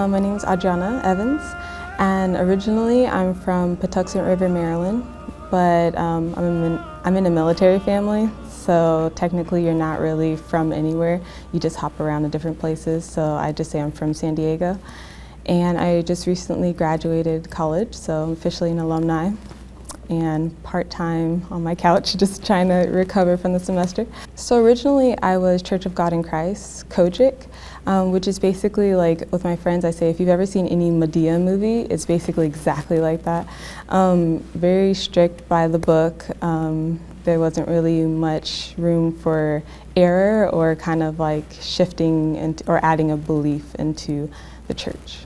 My name is Adriana Evans, and originally I'm from Patuxent River, Maryland, but I'm in a military family, so technically you're not really from anywhere. You just hop around to different places, so I just say I'm from San Diego. And I just recently graduated college, so I'm officially an alumni, and part-time on my couch just trying to recover from the semester. So originally I was Church of God in Christ, Kojic, which is basically like, with my friends I say, if you've ever seen any Medea movie, it's basically exactly like that. Very strict by the book. There wasn't really much room for error or kind of like shifting or adding a belief into the church.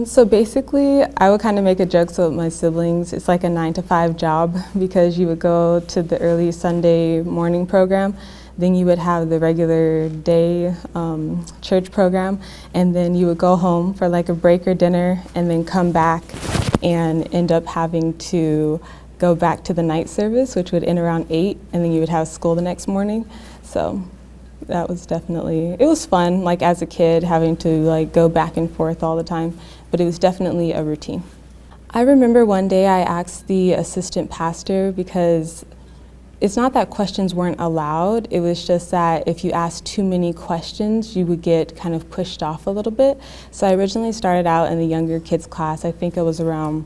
So basically, I would kind of make a joke with my siblings. It's like a 9-to-5 job because you would go to the early Sunday morning program, then you would have the regular day church program, and then you would go home for like a break or dinner and then come back and end up having to go back to the night service, which would end around 8, and then you would have school the next morning. So that was definitely, it was fun, like as a kid, having to like go back and forth all the time, but it was definitely a routine. I remember one day I asked the assistant pastor, because it's not that questions weren't allowed, it was just that if you asked too many questions, you would get kind of pushed off a little bit. So I originally started out in the younger kids class. I think it was around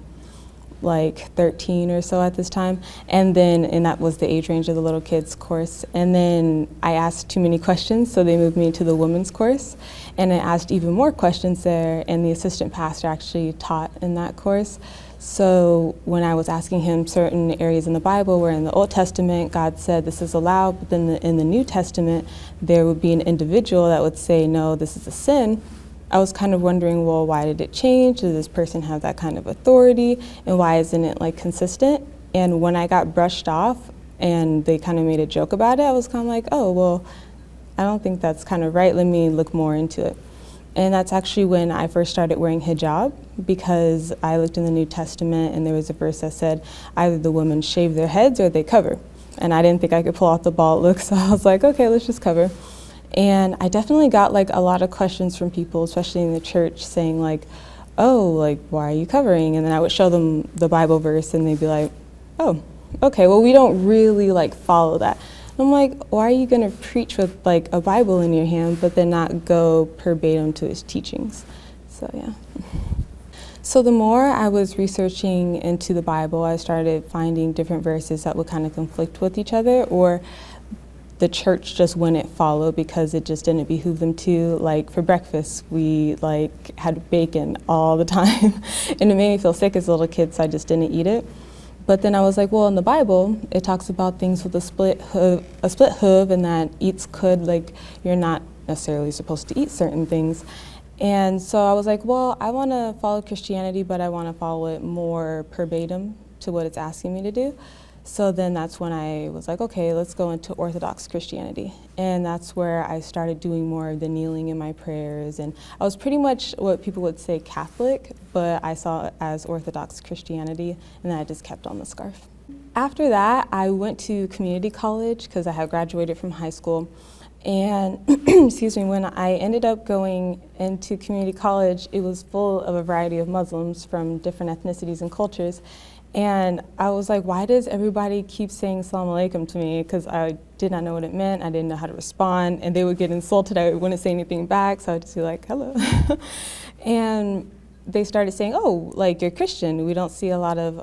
like 13 or so at this time, and that was the age range of the little kids course. And then I asked too many questions, so they moved me to the women's course, and I asked even more questions there, and the assistant pastor actually taught in that course. So when I was asking him certain areas in the Bible where in the Old Testament God said this is allowed, but then in the New Testament there would be an individual that would say no, this is a sin, I was kind of wondering, well, why did it change? Does this person have that kind of authority? And why isn't it like consistent? And when I got brushed off and they kind of made a joke about it, I was kind of like, oh, well, I don't think that's kind of right. Let me look more into it. And that's actually when I first started wearing hijab, because I looked in the New Testament and there was a verse that said either the women shave their heads or they cover. And I didn't think I could pull off the bald look, so I was like, okay, let's just cover. And I definitely got like a lot of questions from people, especially in the church, saying like, oh, like, why are you covering? And then I would show them the Bible verse and they'd be like, oh, okay, well, we don't really like follow that. And I'm like, why are you gonna preach with like a Bible in your hand, but then not go verbatim to his teachings? So yeah. So the more I was researching into the Bible, I started finding different verses that would kind of conflict with each other, or the church just wouldn't follow because it just didn't behoove them to. Like for breakfast, we like had bacon all the time, and it made me feel sick as a little kid, so I just didn't eat it. But then I was like, well, in the Bible, it talks about things with a split hoof, and that eats could, like you're not necessarily supposed to eat certain things. And so I was like, well, I want to follow Christianity, but I want to follow it more verbatim to what it's asking me to do. So then that's when I was like, okay, let's go into Orthodox Christianity. And that's where I started doing more of the kneeling in my prayers. And I was pretty much what people would say Catholic, but I saw it as Orthodox Christianity, and then I just kept on the scarf. After that, I went to community college because I had graduated from high school. And excuse me, when I ended up going into community college, it was full of a variety of Muslims from different ethnicities and cultures. And I was like, why does everybody keep saying Assalamu alaikum to me? Because I did not know what it meant. I didn't know how to respond. And they would get insulted. I wouldn't say anything back. So I would just be like, hello. And they started saying, oh, like you're Christian. We don't see a lot of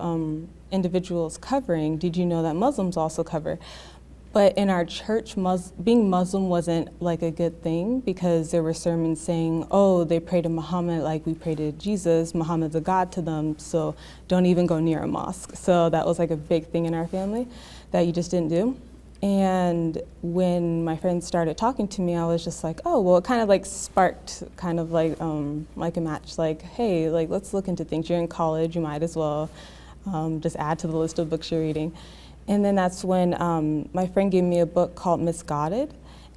individuals covering. Did you know that Muslims also cover? But in our church, being Muslim wasn't like a good thing, because there were sermons saying, oh, they pray to Mohammed like we pray to Jesus. Muhammad's a god to them, so don't even go near a mosque. So that was like a big thing in our family that you just didn't do. And when my friends started talking to me, I was just like, oh, well, it kind of like sparked kind of like a match, like, hey, like let's look into things. You're in college, you might as well just add to the list of books you're reading. And then that's when my friend gave me a book called Misguided.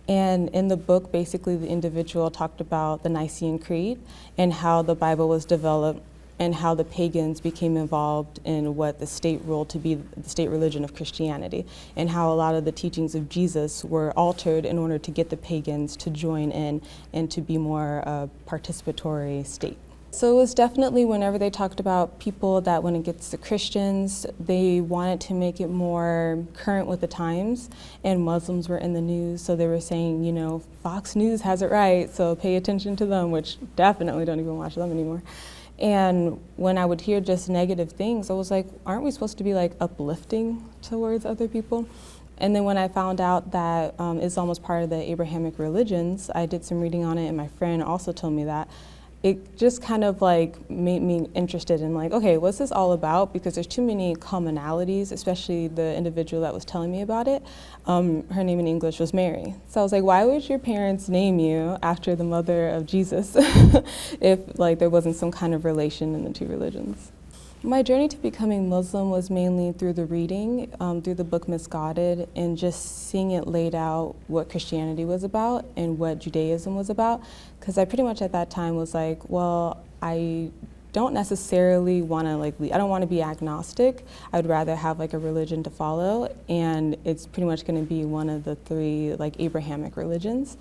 And in the book, basically the individual talked about the Nicene Creed and how the Bible was developed and how the pagans became involved in what the state ruled to be the state religion of Christianity, and how a lot of the teachings of Jesus were altered in order to get the pagans to join in and to be more a participatory state. So it was definitely whenever they talked about people that when it gets to Christians, they wanted to make it more current with the times, and Muslims were in the news, so they were saying, you know, Fox News has it right, so pay attention to them, which definitely don't even watch them anymore. And when I would hear just negative things, I was like, aren't we supposed to be like uplifting towards other people? And then when I found out that Islam was part of the Abrahamic religions, I did some reading on it, and my friend also told me that. It just kind of like made me interested in like, okay, what's this all about? Because there's too many commonalities, especially the individual that was telling me about it. Her name in English was Mary. So I was like, why would your parents name you after the mother of Jesus if like there wasn't some kind of relation in the two religions? My journey to becoming Muslim was mainly through the reading, through the book Misguided, and just seeing it laid out what Christianity was about and what Judaism was about. Because I pretty much at that time was like, well, I don't necessarily want to I don't want to be agnostic. I would rather have like a religion to follow, and it's pretty much going to be one of the three like Abrahamic religions.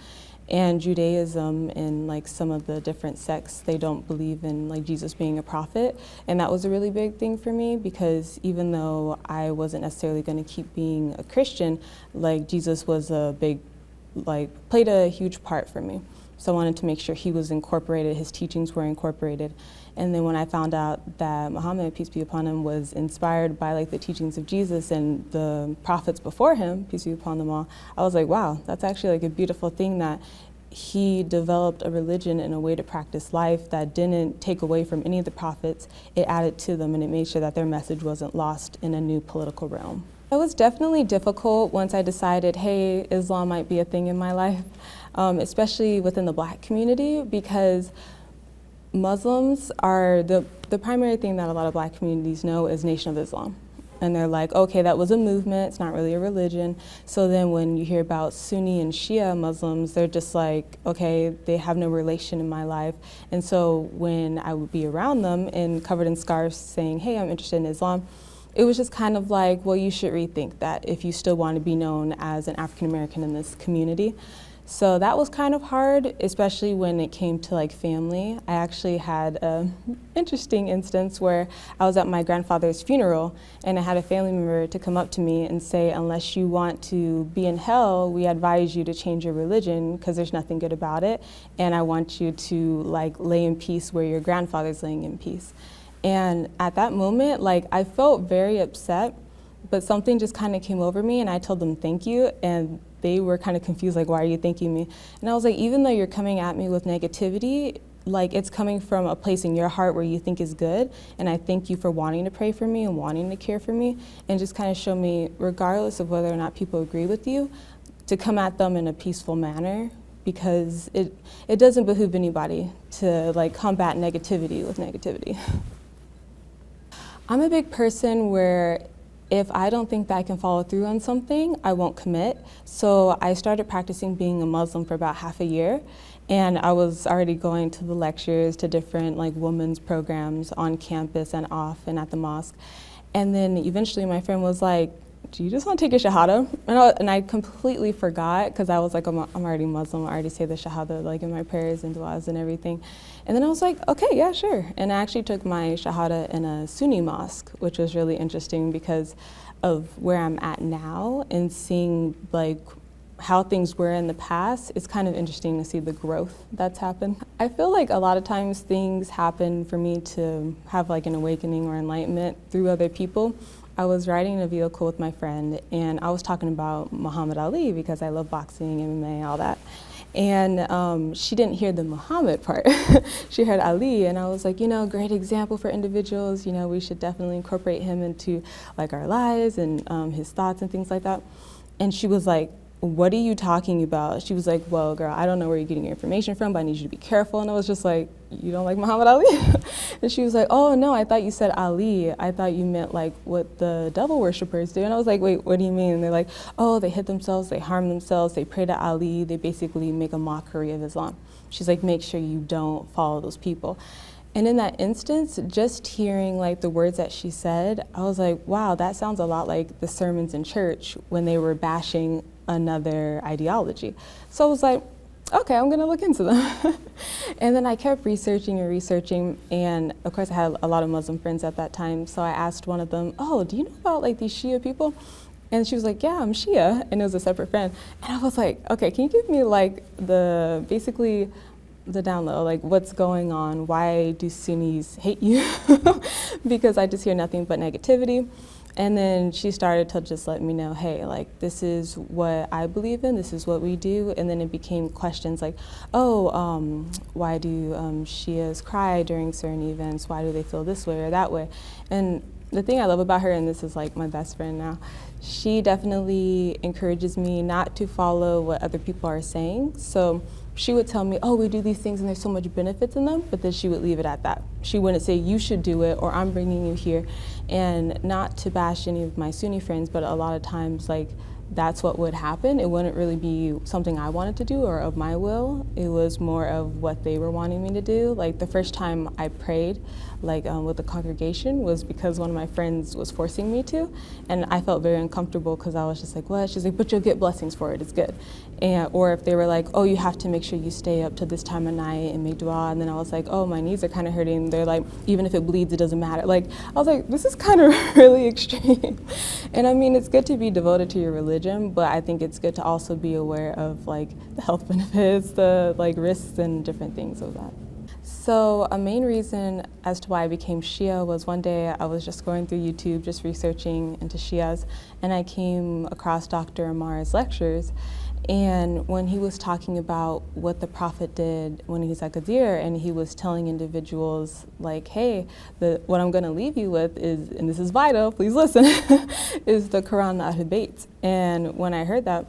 And Judaism and like some of the different sects, they don't believe in like Jesus being a prophet. And that was a really big thing for me, because even though I wasn't necessarily going to keep being a Christian, like Jesus was a big, played a huge part for me. So I wanted to make sure he was incorporated, his teachings were incorporated. And then when I found out that Mohammed, peace be upon him, was inspired by like the teachings of Jesus and the prophets before him, peace be upon them all, I was like, wow, that's actually like a beautiful thing that he developed a religion and a way to practice life that didn't take away from any of the prophets. It added to them, and it made sure that their message wasn't lost in a new political realm. It was definitely difficult once I decided, hey, Islam might be a thing in my life, especially within the Black community, because Muslims are the primary thing that a lot of Black communities know is Nation of Islam. And they're like, okay, that was a movement, it's not really a religion. So then when you hear about Sunni and Shia Muslims, they're just like, okay, they have no relation in my life. And so when I would be around them and covered in scarves saying, hey, I'm interested in Islam, it was just kind of like, well, you should rethink that if you still want to be known as an African American in this community. So that was kind of hard, especially when it came to like family. I actually had an interesting instance where I was at my grandfather's funeral, and I had a family member to come up to me and say, unless you want to be in hell, we advise you to change your religion because there's nothing good about it, and I want you to like lay in peace where your grandfather's laying in peace. And at that moment, like I felt very upset, but something just kind of came over me, and I told them thank you, and they were kind of confused, like, why are you thanking me? And I was like, even though you're coming at me with negativity, like it's coming from a place in your heart where you think is good, and I thank you for wanting to pray for me and wanting to care for me, and just kind of show me, regardless of whether or not people agree with you, to come at them in a peaceful manner, because it doesn't behoove anybody to like combat negativity with negativity. I'm a big person where if I don't think that I can follow through on something, I won't commit. So I started practicing being a Muslim for about half a year, and I was already going to the lectures, to different like women's programs on campus and off and at the mosque. And then eventually my friend was like, do you just want to take your Shahada? And I completely forgot, because I was like, I'm already Muslim, I already say the Shahada like in my prayers and du'as and everything. And then I was like, okay, yeah, sure. And I actually took my Shahada in a Sunni mosque, which was really interesting because of where I'm at now and seeing like how things were in the past. It's kind of interesting to see the growth that's happened. I feel like a lot of times things happen for me to have like an awakening or enlightenment through other people. I was riding in a vehicle with my friend, and I was talking about Muhammad Ali because I love boxing, MMA, all that. And she didn't hear the Muhammad part. She heard Ali, and I was like, you know, great example for individuals. You know, we should definitely incorporate him into like our lives and his thoughts and things like that. And she was like, what are you talking about? She was like, well, girl, I don't know where you're getting your information from, but I need you to be careful. And I was just like, you don't like Muhammad Ali? And she was like, oh, no, I thought you said Ali. I thought you meant like what the devil worshippers do. And I was like, wait, what do you mean? And they're like, oh, they hit themselves, they harm themselves, they pray to Ali, they basically make a mockery of Islam. She's like, make sure you don't follow those people. And in that instance, just hearing like the words that she said, I was like, wow, that sounds a lot like the sermons in church when they were bashing another ideology. So I was like, okay, I'm gonna look into them. And then I kept researching and researching, and of course I had a lot of Muslim friends at that time, so I asked one of them, oh, do you know about like these Shia people? And she was like, yeah, I'm Shia, and it was a separate friend. And I was like, okay, can you give me like basically the down low, like what's going on? Why do Sunnis hate you? Because I just hear nothing but negativity. And then she started to just let me know, hey, like this is what I believe in, this is what we do. And then it became questions like, oh, why do Shias cry during certain events? Why do they feel this way or that way? And the thing I love about her, and this is like my best friend now, she definitely encourages me not to follow what other people are saying. So she would tell me, oh, we do these things and there's so much benefits in them, but then she would leave it at that. She wouldn't say, you should do it, or I'm bringing you here. And not to bash any of my Sunni friends, but a lot of times, like, that's what would happen. It wouldn't really be something I wanted to do or of my will. It was more of what they were wanting me to do. Like the first time I prayed, like with the congregation, was because one of my friends was forcing me to, and I felt very uncomfortable because I was just like, what? She's like, but you'll get blessings for it, it's good. And, or if they were like, oh, you have to make sure you stay up to this time of night and make dua, and then I was like, oh, my knees are kind of hurting. They're like, even if it bleeds, it doesn't matter. Like, I was like, this is kind of really extreme. And I mean, it's good to be devoted to your religion, but I think it's good to also be aware of like the health benefits, the like risks and different things of that. So a main reason as to why I became Shia was one day I was just going through YouTube, just researching into Shias, and I came across Dr. Amar's lectures. And when he was talking about what the Prophet did when he's at Ghadir, and he was telling individuals like, hey, what I'm going to leave you with is, and this is vital, please listen, is the Quran and Ahl Bayt. And when I heard that,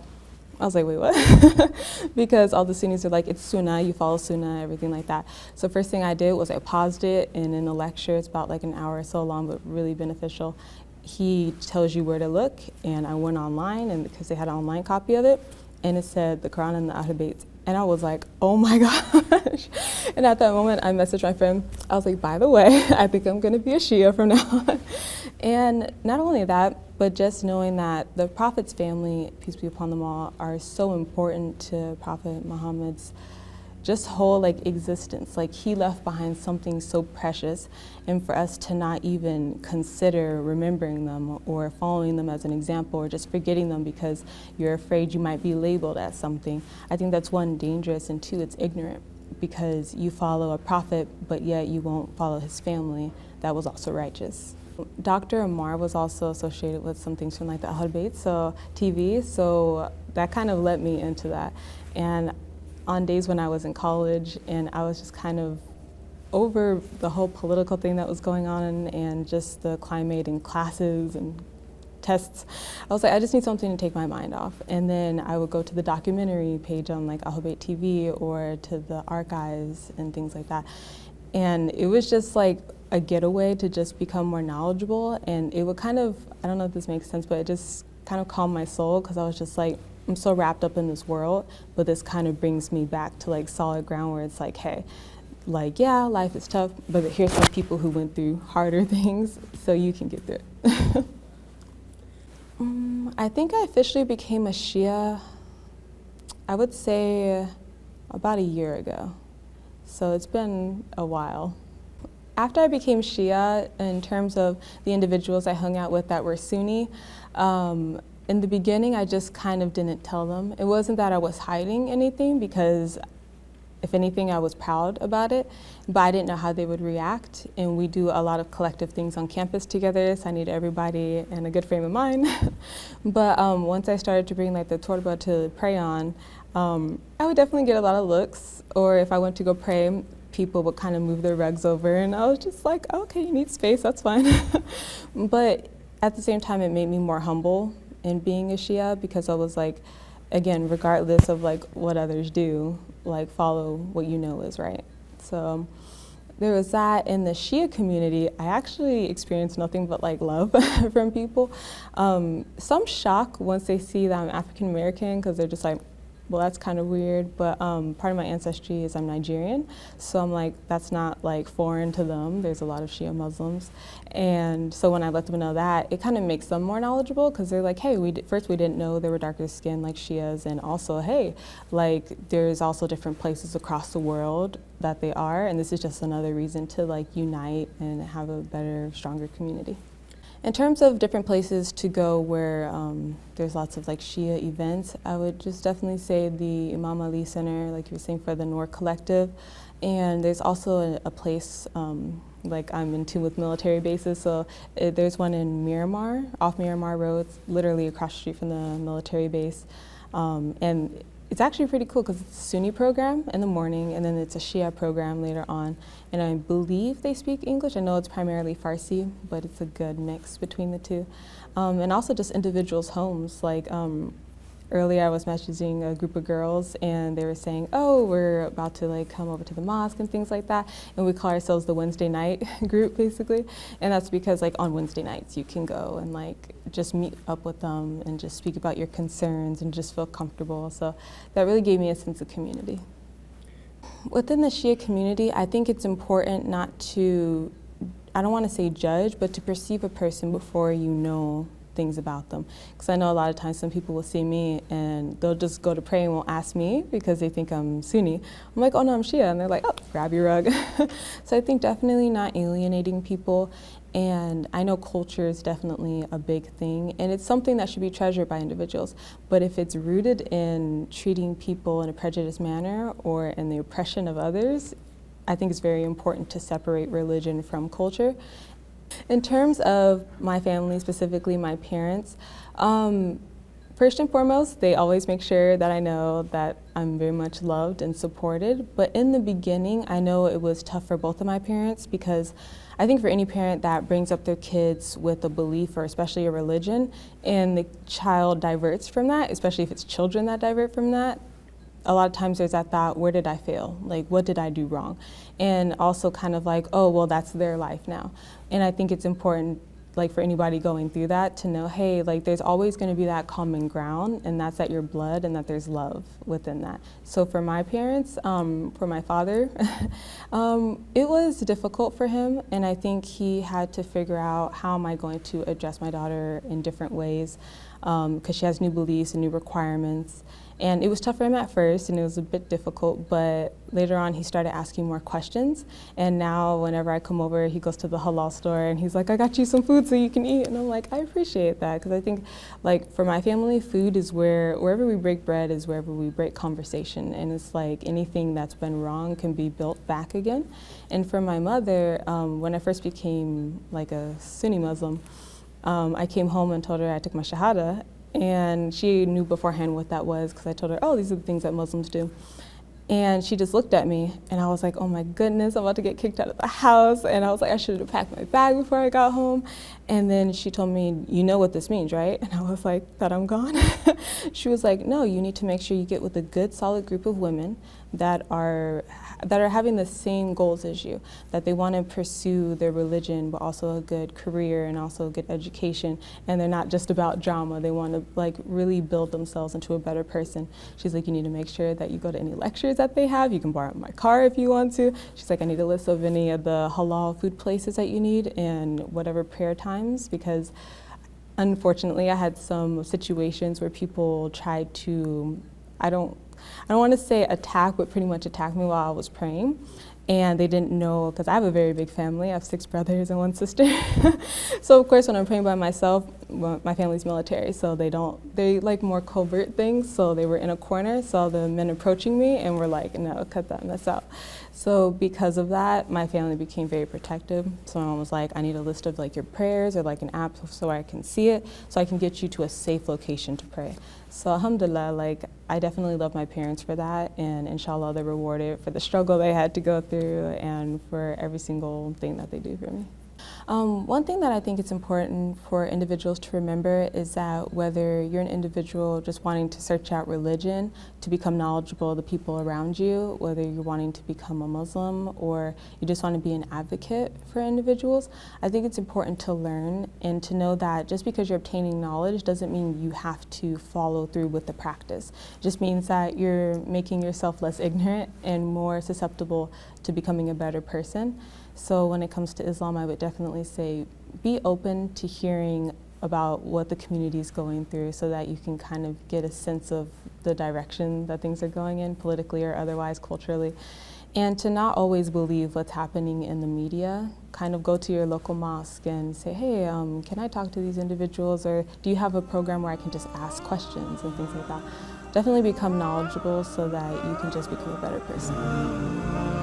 I was like, wait, what? Because all the Sunnis are like, it's Sunnah, you follow Sunnah, everything like that. So first thing I did was I paused it, and in a lecture, it's about like an hour or so long, but really beneficial. He tells you where to look, and I went online, and because they had an online copy of it, and it said the Quran and the Ahl Bayt. And I was like, oh my gosh. And at that moment, I messaged my friend. I was like, by the way, I think I'm going to be a Shia from now on. And not only that, but just knowing that the Prophet's family, peace be upon them all, are so important to Prophet Muhammad's just whole like existence. Like he left behind something so precious, and for us to not even consider remembering them or following them as an example, or just forgetting them because you're afraid you might be labeled as something, I think that's one, dangerous, and two, it's ignorant, because you follow a prophet but yet you won't follow his family that was also righteous. Dr. Amar was also associated with some things from like the Ahl Bayt, so TV, so that kind of led me into that. And on days when I was in college and I was just kind of over the whole political thing that was going on and just the climate and classes and tests, I was like, I just need something to take my mind off. And then I would go to the documentary page on like Ahl Bayt TV or to the archives and things like that. And it was just like a getaway to just become more knowledgeable, and it would kind of, I don't know if this makes sense, but it just kind of calmed my soul, because I was just like, I'm so wrapped up in this world, but this kind of brings me back to like solid ground where it's like, hey, like, yeah, life is tough, but here's some people who went through harder things, so you can get through it. I think I officially became a Shia, I would say about a year ago. So it's been a while. After I became Shia, in terms of the individuals I hung out with that were Sunni, in the beginning, I just kind of didn't tell them. It wasn't that I was hiding anything, because if anything, I was proud about it, but I didn't know how they would react. And we do a lot of collective things on campus together, so I need everybody in a good frame of mind. But once I started to bring like the torba to pray on, I would definitely get a lot of looks, or if I went to go pray, people would kind of move their rugs over, and I was just like, okay, you need space, that's fine. But at the same time, it made me more humble in being a Shia, because I was like, again, regardless of like what others do, like follow what you know is right. So there was that. In the Shia community, I actually experienced nothing but like love from people. Some shock once they see that I'm African American, because they're just like, well, that's kind of weird, but part of my ancestry is I'm Nigerian, so I'm like, that's not like foreign to them. There's a lot of Shia Muslims, and so when I let them know that, it kind of makes them more knowledgeable, because they're like, hey, first we didn't know there were darker skin like Shias, and also, hey, like there's also different places across the world that they are, and this is just another reason to like unite and have a better, stronger community. In terms of different places to go where there's lots of like Shia events, I would just definitely say the Imam Ali Center, like you were saying, for the Noor Collective. And there's also a place, like I'm in tune with military bases, so there's one in Miramar, off Miramar Road, literally across the street from the military base. And it's actually pretty cool because it's a Sunni program in the morning, and then it's a Shia program later on. And I believe they speak English. I know it's primarily Farsi, but it's a good mix between the two. And also just individuals' homes. Like earlier I was messaging a group of girls, and they were saying, oh, we're about to like come over to the mosque and things like that. And we call ourselves the Wednesday night group, basically. And that's because like on Wednesday nights you can go and like just meet up with them and just speak about your concerns and just feel comfortable. So that really gave me a sense of community. Within the Shia community, I think it's important not to, I don't want to say judge, but to perceive a person before you know things about them. Because I know a lot of times some people will see me and they'll just go to pray and won't ask me because they think I'm Sunni. I'm like, oh no, I'm Shia. And they're like, oh, grab your rug. So I think definitely not alienating people. And I know culture is definitely a big thing, and it's something that should be treasured by individuals. But if it's rooted in treating people in a prejudiced manner or in the oppression of others, I think it's very important to separate religion from culture. In terms of my family, specifically my parents, first and foremost, they always make sure that I know that I'm very much loved and supported. But in the beginning, I know it was tough for both of my parents, because I think for any parent that brings up their kids with a belief or especially a religion, and the child diverts from that, especially if it's children that divert from that, a lot of times there's that thought, where did I fail? Like, what did I do wrong? And also kind of like, oh, well, that's their life now. And I think it's important, like for anybody going through that, to know, hey, like there's always going to be that common ground, and that's that your blood and that there's love within that. So for my parents, for my father, it was difficult for him, and I think he had to figure out, how am I going to address my daughter in different ways, because she has new beliefs and new requirements. And it was tough for him at first, and it was a bit difficult, but later on he started asking more questions. And now whenever I come over, he goes to the halal store and he's like, I got you some food so you can eat. And I'm like, I appreciate that, because I think like for my family, food is wherever we break bread is wherever we break conversation. And it's like anything that's been wrong can be built back again. And for my mother, when I first became like a Sunni Muslim, I came home and told her I took my Shahada. And she knew beforehand what that was, because I told her, oh, these are the things that Muslims do. And she just looked at me, and I was like, oh my goodness, I'm about to get kicked out of the house. And I was like, I should have packed my bag before I got home. And then she told me, you know what this means, right? And I was like, that I'm gone? She was like, no, you need to make sure you get with a good, solid group of women that are having the same goals as you, that they want to pursue their religion, but also a good career and also a good education. And they're not just about drama. They want to like really build themselves into a better person. She's like, you need to make sure that you go to any lectures that they have. You can borrow my car if you want to. She's like, I need a list of any of the halal food places that you need and whatever prayer times, because unfortunately I had some situations where people tried to, I don't want to say attack, but pretty much attack me while I was praying. And they didn't know, because I have a very big family. I have 6 brothers and 1 sister. So of course when I'm praying by myself, well, my family's military, so they like more covert things. So they were in a corner, saw the men approaching me, and were like, no, cut that mess out. So because of that, my family became very protective. So my mom was like, I need a list of like your prayers, or like an app so I can see it, so I can get you to a safe location to pray. So alhamdulillah, like I definitely love my parents for that, and inshallah they're rewarded for the struggle they had to go through and for every single thing that they do for me. One thing that I think it's important for individuals to remember is that whether you're an individual just wanting to search out religion to become knowledgeable of the people around you, whether you're wanting to become a Muslim or you just want to be an advocate for individuals, I think it's important to learn and to know that just because you're obtaining knowledge doesn't mean you have to follow through with the practice. It just means that you're making yourself less ignorant and more susceptible to becoming a better person. So when it comes to Islam, I would definitely say be open to hearing about what the community is going through so that you can kind of get a sense of the direction that things are going in, politically or otherwise, culturally. And to not always believe what's happening in the media. Kind of go to your local mosque and say, hey, can I talk to these individuals? Or do you have a program where I can just ask questions and things like that? Definitely become knowledgeable so that you can just become a better person.